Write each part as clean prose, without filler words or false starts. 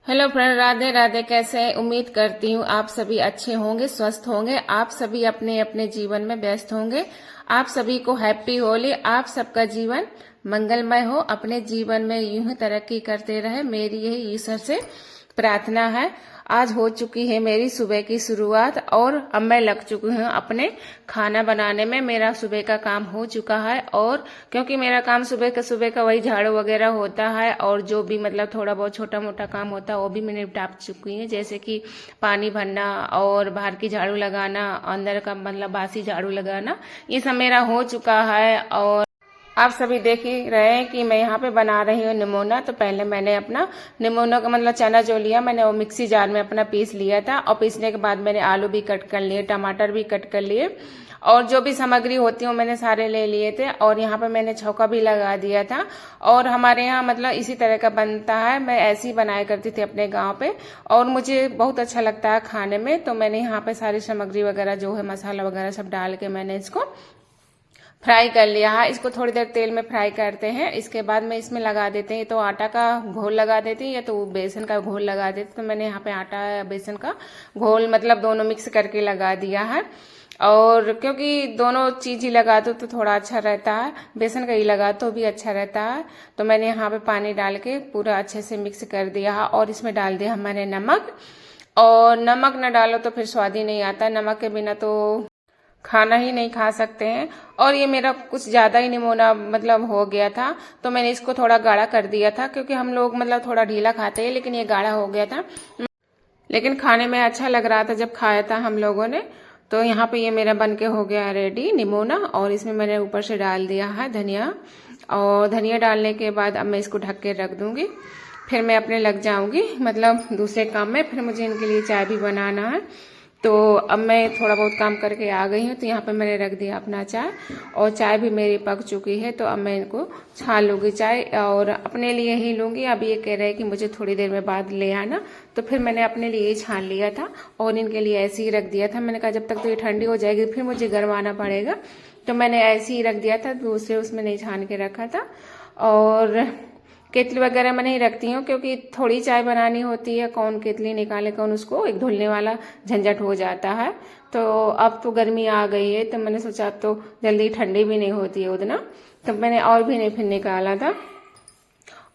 Hello friend, Radhe Radhe. कैसे हैं? उम्मीद करती हूँ आप सभी अच्छे होंगे, स्वस्थ होंगे। आप सभी अपने अपने जीवन में व्यस्त होंगे। आप सभी को हैप्पी होली। आप सबका जीवन मंगलमय हो, अपने जीवन में यूं ही तरक्की करते रहे, मेरी यही ईश्वर से प्रार्थना है। आज हो चुकी है मेरी सुबह की शुरुआत और अब मैं लग चुकी हूँ अपने खाना बनाने में। मेरा सुबह का काम हो चुका है और क्योंकि मेरा काम सुबह का वही झाड़ू वगैरह होता है और जो भी मतलब थोड़ा बहुत छोटा मोटा काम होता है वो भी मैंने निपटा चुकी है, जैसे कि पानी भरना और बाहर की झाड़ू लगाना, अंदर का मतलब बासी झाड़ू लगाना, ये सब मेरा हो चुका है। और आप सभी देख ही रहे हैं कि मैं यहाँ पे बना रही हूँ निमोना। तो पहले मैंने अपना निमोना का मतलब चना जो लिया मैंने वो मिक्सी जार में अपना पीस लिया था और पीसने के बाद मैंने आलू भी कट कर लिए, टमाटर भी कट कर लिए और जो भी सामग्री होती है वो मैंने सारे ले लिए थे। और यहाँ पे मैंने छौंका भी लगा दिया था और हमारे यहाँ मतलब इसी तरह का बनता है। मैं ऐसे ही बनाया करती थी अपने गाँव पे और मुझे बहुत अच्छा लगता है खाने में। तो मैंने यहाँ पे सारी सामग्री वगैरह जो है मसाला वगैरह सब डाल के मैंने इसको फ्राई कर लिया है। इसको थोड़ी देर तेल में फ्राई करते हैं। इसके बाद में इसमें लगा देते हैं, तो आटा का घोल लगा देते हैं या तो बेसन का घोल लगा देते हैं। तो मैंने यहाँ पे आटा बेसन का घोल मतलब दोनों मिक्स करके लगा दिया है। और क्योंकि दोनों चीज ही लगा दो तो थोड़ा अच्छा रहता है, बेसन का ही लगा तो भी अच्छा रहता है। तो मैंने यहाँ पे पानी डाल के पूरा अच्छे से मिक्स कर दिया है और इसमें डाल दिया मैंने नमक। और नमक न डालो तो फिर स्वाद ही नहीं आता, नमक के बिना तो खाना ही नहीं खा सकते हैं। और ये मेरा कुछ ज्यादा ही निमोना मतलब हो गया था तो मैंने इसको थोड़ा गाढ़ा कर दिया था, क्योंकि हम लोग मतलब थोड़ा ढीला खाते हैं, लेकिन ये गाढ़ा हो गया था। लेकिन खाने में अच्छा लग रहा था जब खाया था हम लोगों ने। तो यहाँ पे ये मेरा बन के हो गया रेडी निमोना और इसमें मैंने ऊपर से डाल दिया है धनिया। और धनिया डालने के बाद अब मैं इसको ढक के रख दूंगी। फिर मैं अपने लग जाऊंगी मतलब दूसरे काम में। फिर मुझे इनके लिए चाय भी बनाना है। तो अब मैं थोड़ा बहुत काम करके आ गई हूँ। तो यहाँ पे मैंने रख दिया अपना चाय और चाय भी मेरी पक चुकी है। तो अब मैं इनको छान लूंगी चाय और अपने लिए ही लूंगी। अब ये कह रहे हैं कि मुझे थोड़ी देर में बाद ले आना, तो फिर मैंने अपने लिए ही छान लिया था और इनके लिए ऐसे ही रख दिया था। मैंने कहा जब तक तो ये ठंडी हो जाएगी फिर मुझे गरमाना पड़ेगा, तो मैंने ऐसे ही रख दिया था, दूसरे उसमें नहीं छान के रखा था। और केतली वगैरह मैं नहीं रखती हूँ क्योंकि थोड़ी चाय बनानी होती है, कौन केतली निकाले कौन उसको एक धुलने वाला झंझट हो जाता है। तो अब तो गर्मी आ गई है तो मैंने सोचा अब तो जल्दी ठंडी भी नहीं होती है उतना, तब मैंने और भी नहीं फिर निकाला था।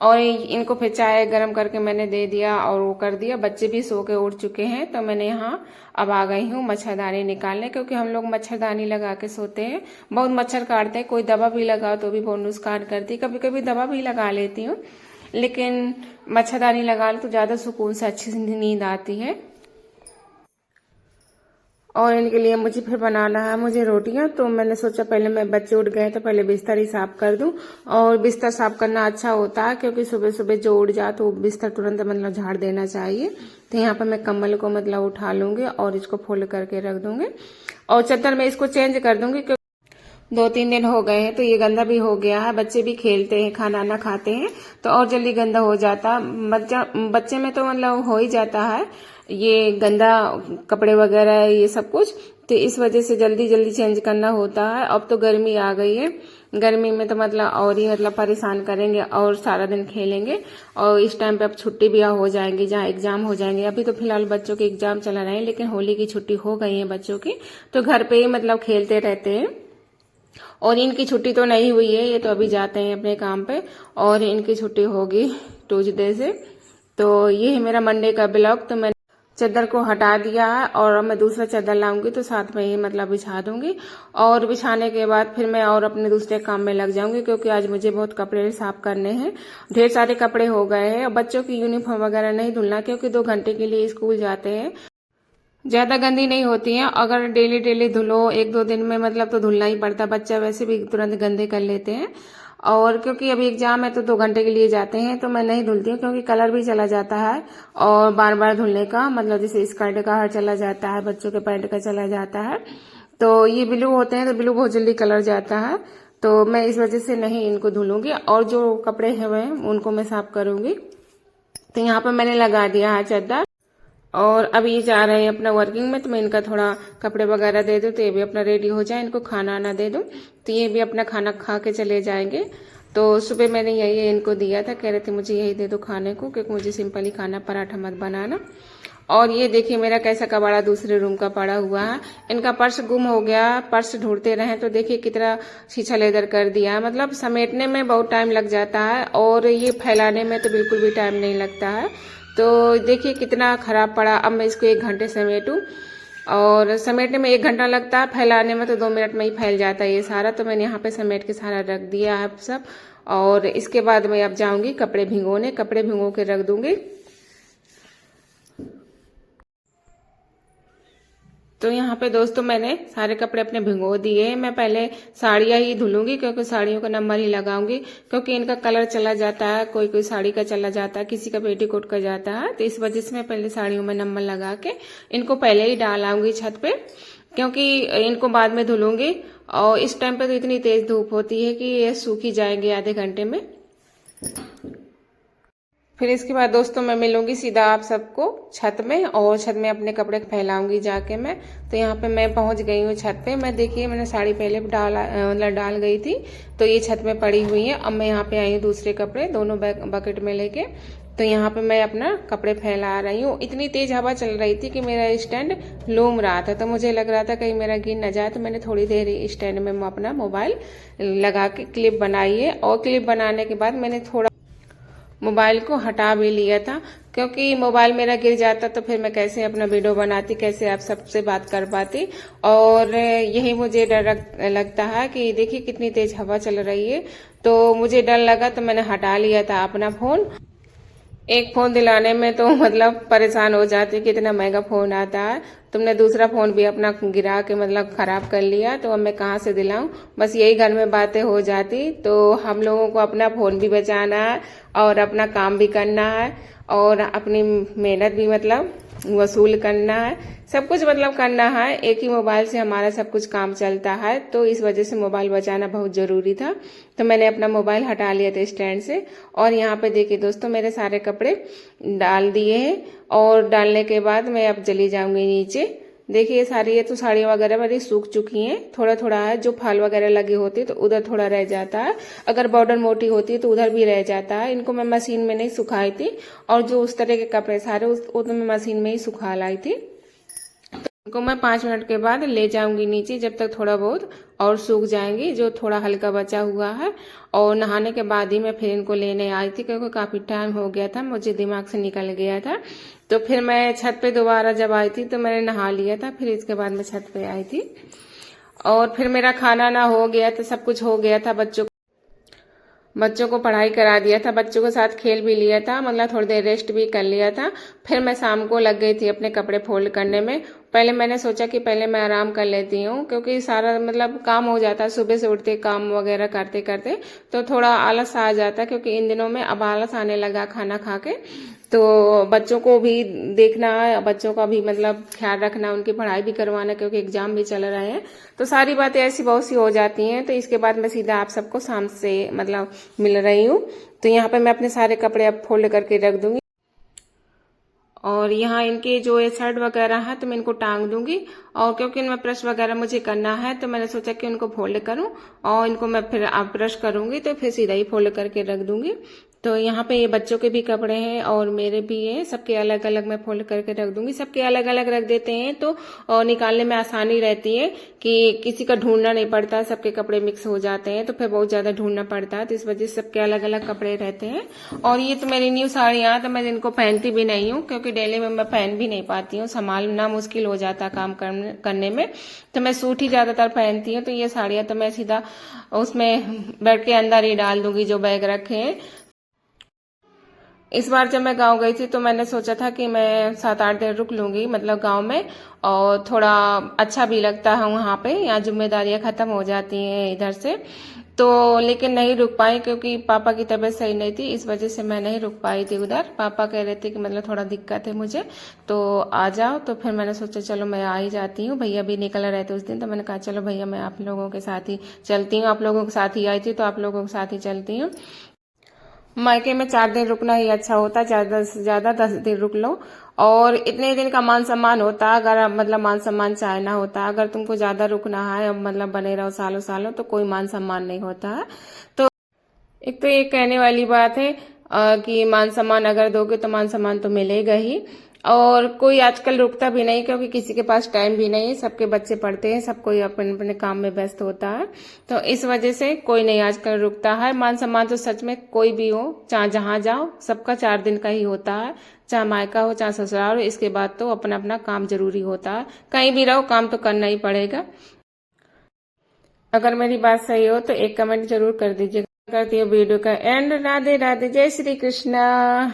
और इनको फिर चाय गर्म करके मैंने दे दिया और वो कर दिया। बच्चे भी सो के उठ चुके हैं तो मैंने यहाँ अब आ गई हूँ मच्छरदानी निकालने, क्योंकि हम लोग मच्छरदानी लगा के सोते हैं, बहुत मच्छर काटते हैं। कोई दवा भी लगाओ तो भी बहुत नुकसान करती है। कभी कभी दवा भी लगा लेती हूँ, लेकिन मच्छरदानी लगा लो तो ज्यादा सुकून से अच्छी नींद आती है। और इनके लिए मुझे फिर बनाना है मुझे रोटियां। तो मैंने सोचा पहले मैं बच्चे उठ गए तो पहले बिस्तर ही साफ कर दूं। और बिस्तर साफ करना अच्छा होता है क्योंकि सुबह सुबह जो उठ जाए तो बिस्तर तुरंत मतलब झाड़ देना चाहिए। तो यहाँ पर मैं कम्बल को मतलब उठा लूंगी और इसको फोल्ड करके रख दूंगी और चादर में इसको चेंज कर दूंगी, क्योंकि 2-3 दिन हो गए हैं तो ये गंदा भी हो गया है। बच्चे भी खेलते हैं, खाना ना खाते हैं तो और जल्दी गंदा हो जाता है। बच्चे में तो मतलब हो ही जाता है ये गंदा कपड़े वगैरह ये सब कुछ, तो इस वजह से जल्दी जल्दी चेंज करना होता है। अब तो गर्मी आ गई है, गर्मी में तो मतलब और ही मतलब परेशान करेंगे और सारा दिन खेलेंगे। और इस टाइम पे अब छुट्टी भी हो जाएंगी, जहाँ एग्जाम हो जाएंगे। अभी तो फिलहाल बच्चों के एग्जाम चला रहे हैं, लेकिन होली की छुट्टी हो गई है बच्चों की, तो घर पे ही मतलब खेलते रहते हैं। और इनकी छुट्टी तो नहीं हुई है, ये तो अभी जाते हैं अपने काम पे और इनकी छुट्टी होगी ट्यूसडे से। तो ये है मेरा मंडे का ब्लॉग। तो मैं चादर को हटा दिया है और अब मैं दूसरा चादर लाऊंगी तो साथ में ही मतलब बिछा दूंगी। और बिछाने के बाद फिर मैं और अपने दूसरे काम में लग जाऊंगी, क्योंकि आज मुझे बहुत कपड़े साफ करने हैं। ढेर सारे कपड़े हो गए हैं। बच्चों की यूनिफॉर्म वगैरह नहीं धुलना, क्योंकि 2 घंटे के लिए स्कूल जाते हैं, ज्यादा गंदी नहीं होती है। अगर डेली डेली धुलो 1-2 दिन में मतलब तो धुलना ही पड़ता है। बच्चा वैसे भी तुरंत गंदे कर लेते हैं। और क्योंकि अभी एग्जाम है तो 2 घंटे के लिए जाते हैं तो मैं नहीं धुलती हूँ, क्योंकि कलर भी चला जाता है और बार बार धुलने का मतलब जैसे स्कर्ट का हर चला जाता है, बच्चों के पैंट का चला जाता है। तो ये ब्लू होते हैं तो ब्लू बहुत जल्दी कलर जाता है, तो मैं इस वजह से नहीं इनको धुलूंगी। और जो कपड़े हैं उनको मैं साफ करूंगी। तो यहाँ पर मैंने लगा दिया है चादर और अब ये जा रहे हैं अपना वर्किंग में, तो मैं इनका थोड़ा कपड़े वगैरह दे दूं तो ये भी अपना रेडी हो जाए, इनको खाना आना दे दूं तो ये भी अपना खाना खा के चले जाएंगे। तो सुबह मैंने यही इनको दिया था, कह रहे थे मुझे यही दे दो खाने को, क्योंकि मुझे सिंपल ही खाना, पराठा मत बनाना। और ये देखिए मेरा कैसा कबाड़ा दूसरे रूम का पड़ा हुआ है। इनका पर्स गुम हो गया, पर्स ढूंढते रहे तो देखिए कितना शीशा लेदर कर दिया है। मतलब समेटने में बहुत टाइम लग जाता है और ये फैलाने में तो बिल्कुल भी टाइम नहीं लगता है। तो देखिए कितना खराब पड़ा। अब मैं इसको 1 घंटे समेटूं, और समेटने में 1 घंटा लगता है, फैलाने में तो 2 मिनट में ही फैल जाता है ये सारा। तो मैंने यहाँ पे समेट के सारा रख दिया है सब। और इसके बाद मैं अब जाऊंगी कपड़े भिगोने, कपड़े भिगो के रख दूंगी। तो यहाँ पे दोस्तों मैंने सारे कपड़े अपने भिगो दिए। मैं पहले साड़ियाँ ही धुलूंगी, क्योंकि साड़ियों का नंबर ही लगाऊंगी, क्योंकि इनका कलर चला जाता है, कोई कोई साड़ी का चला जाता है, किसी का पेटीकोट का जाता है। तो इस वजह से मैं पहले साड़ियों में नंबर लगा के इनको पहले ही डाल आऊंगी छत पे, क्योंकि इनको बाद में धुलूंगी। और इस टाइम पे तो इतनी तेज धूप होती है कि ये सूखी जाएंगे आधे घंटे में। फिर इसके बाद दोस्तों मैं मिलूंगी सीधा आप सबको छत में, और छत में अपने कपड़े फैलाऊंगी जाके मैं। तो यहाँ पे मैं पहुंच गई हूँ छत पे। मैं देखिए मैंने साड़ी पहले डाल गई थी, तो ये छत में पड़ी हुई है। अब मैं यहाँ पे आई हूँ दूसरे कपड़े दोनों बकेट में लेके। तो यहाँ पे मैं अपना कपड़े फैला रही हूँ। इतनी तेज हवा चल रही थी कि मेरा स्टैंड लूम रहा था, तो मुझे लग रहा था कहीं मेरा गिर न जाए। तो मैंने थोड़ी देर स्टैंड में अपना मोबाइल लगा के क्लिप बनाई है, और क्लिप बनाने के बाद मैंने थोड़ा मोबाइल को हटा भी लिया था, क्योंकि मोबाइल मेरा गिर जाता तो फिर मैं कैसे अपना वीडियो बनाती, कैसे आप सबसे बात कर पाती। और यही मुझे डर लगता है कि देखिए कितनी तेज हवा चल रही है, तो मुझे डर लगा, तो मैंने हटा लिया था अपना फोन। एक फोन दिलाने में तो मतलब परेशान हो जाती, कितना महंगा फोन आता है। तुमने दूसरा फोन भी अपना गिरा के मतलब खराब कर लिया, तो अब मैं कहाँ से दिलाऊं। बस यही घर में बातें हो जाती। तो हम लोगों को अपना फोन भी बचाना है, और अपना काम भी करना है, और अपनी मेहनत भी मतलब वसूल करना है, सब कुछ मतलब करना है। एक ही मोबाइल से हमारा सब कुछ काम चलता है, तो इस वजह से मोबाइल बचाना बहुत जरूरी था। तो मैंने अपना मोबाइल हटा लिया था स्टैंड से। और यहाँ पे देखिए दोस्तों मेरे सारे कपड़े डाल दिए हैं, और डालने के बाद मैं अब चली जाऊंगी नीचे। देखिए सारी ये तो साड़ियाँ वगैरह मेरी सूख चुकी हैं, थोड़ा थोड़ा है। जो फाल वगैरह लगी होती है तो उधर थोड़ा रह जाता है, अगर बॉर्डर मोटी होती है तो उधर भी रह जाता है। इनको मैं मशीन में नहीं सुखाई थी, और जो उस तरह के कपड़े सारे वो तो मैं मशीन में ही सुखा लाई थी। इनको मैं 5 मिनट के बाद ले जाऊंगी नीचे, जब तक थोड़ा बहुत और सूख जाएंगी, जो थोड़ा हल्का बचा हुआ है। और नहाने के बाद ही मैं फिर इनको लेने आई थी, क्योंकि काफी टाइम हो गया था, मुझे दिमाग से निकल गया था। तो फिर मैं छत पे दोबारा जब आई थी तो मैंने नहा लिया था, फिर इसके बाद मैं छत पे आई थी। और फिर मेरा खाना ना हो गया तो सब कुछ हो गया था। बच्चों को पढ़ाई करा दिया था, बच्चों के साथ खेल भी लिया था, मतलब थोड़ी देर रेस्ट भी कर लिया था। फिर मैं शाम को लग गई थी अपने कपड़े फोल्ड करने में। पहले मैंने सोचा कि पहले मैं आराम कर लेती हूँ, क्योंकि सारा मतलब काम हो जाता है सुबह से उठते काम वगैरह करते करते, तो थोड़ा आलस आ जाता है। क्योंकि इन दिनों में अब आलस आने लगा खाना खा के। तो बच्चों को भी देखना है, बच्चों का भी मतलब ख्याल रखना, उनकी पढ़ाई भी करवाना, क्योंकि एग्जाम भी चल रहे हैं। तो सारी बातें ऐसी बहुत सी हो जाती हैं। तो इसके बाद मैं सीधा आप सबको शाम से मतलब मिल रही हूँ। तो यहाँ पे मैं अपने सारे कपड़े अब फोल्ड करके रख दूंगी, और यहाँ इनके जो ये शर्ट वगैरह है तो मैं इनको टांग दूंगी। और क्योंकि इनमें प्रेस वगैरह मुझे करना है, तो मैंने सोचा कि इनको फोल्ड करूं, और इनको मैं फिर आप प्रेस करूंगी तो फिर सीधा ही फोल्ड करके रख दूंगी। तो यहाँ पे ये बच्चों के भी कपड़े हैं और मेरे भी हैं, सबके अलग अलग मैं फोल्ड करके रख दूंगी। सबके अलग अलग रख देते हैं तो निकालने में आसानी रहती है, कि किसी का ढूंढना नहीं पड़ता। सबके कपड़े मिक्स हो जाते हैं तो फिर बहुत ज्यादा ढूंढना पड़ता है, तो इस वजह से सबके अलग अलग कपड़े रहते हैं। और ये तो मेरी न्यू साड़ियां, तो मैं इनको पहनती भी नहीं हूँ, क्योंकि डेली में मैं पहन भी नहीं पाती हूँ, संभालना मुश्किल हो जाता है काम करने में। तो मैं सूट ही ज्यादातर पहनती हूँ। तो ये साड़ियां तो मैं सीधा उसमें बेड के अंदर ही डाल दूंगी, जो बैग रखे हैं। इस बार जब मैं गांव गई थी तो मैंने सोचा था कि मैं 7-8 दिन रुक लूंगी, मतलब गांव में, और थोड़ा अच्छा भी लगता है वहां पे। यहाँ जिम्मेदारियां खत्म हो जाती हैं इधर से। तो लेकिन नहीं रुक पाई, क्योंकि पापा की तबीयत सही नहीं थी, इस वजह से मैं नहीं रुक पाई थी उधर। पापा कह रहे थे कि मतलब थोड़ा दिक्कत है मुझे, तो आ जाओ। तो फिर मैंने सोचा चलो मैं आ ही जाती हूँ। भैया भी निकल रहे थे उस दिन, तो मैंने कहा चलो भैया मैं आप लोगों के साथ ही चलती हूँ, आप लोगों के साथ ही आई थी तो आप लोगों के साथ ही चलती हूँ। मायके में 4 दिन रुकना ही अच्छा होता है, ज्यादा से ज्यादा 10 दिन रुक लो। और इतने दिन का मान सम्मान होता है, अगर मतलब मान सम्मान चाहना होता है। अगर तुमको ज्यादा रुकना है, मतलब बने रहो सालों सालों, तो कोई मान सम्मान नहीं होता है। तो एक तो ये कहने वाली बात है कि मान सम्मान अगर दोगे तो मान सम्मान तो मिलेगा ही। और कोई आजकल रुकता भी नहीं, क्योंकि किसी के पास टाइम भी नहीं है, सबके बच्चे पढ़ते हैं, सब कोई अपने अपने काम में व्यस्त होता है। तो इस वजह से कोई नहीं आजकल रुकता है। मान सम्मान तो सच में कोई भी हो, चाहे जहां जाओ, सबका 4 दिन का ही होता है, चाहे मायका हो चाहे ससुराल हो। इसके बाद तो अपना अपना काम जरूरी होता है, कहीं भी रहो काम तो करना ही पड़ेगा। अगर मेरी बात सही हो तो एक कमेंट जरूर कर दीजिएगा। करती हूँ वीडियो का एंड। राधे राधे, जय श्री कृष्णा।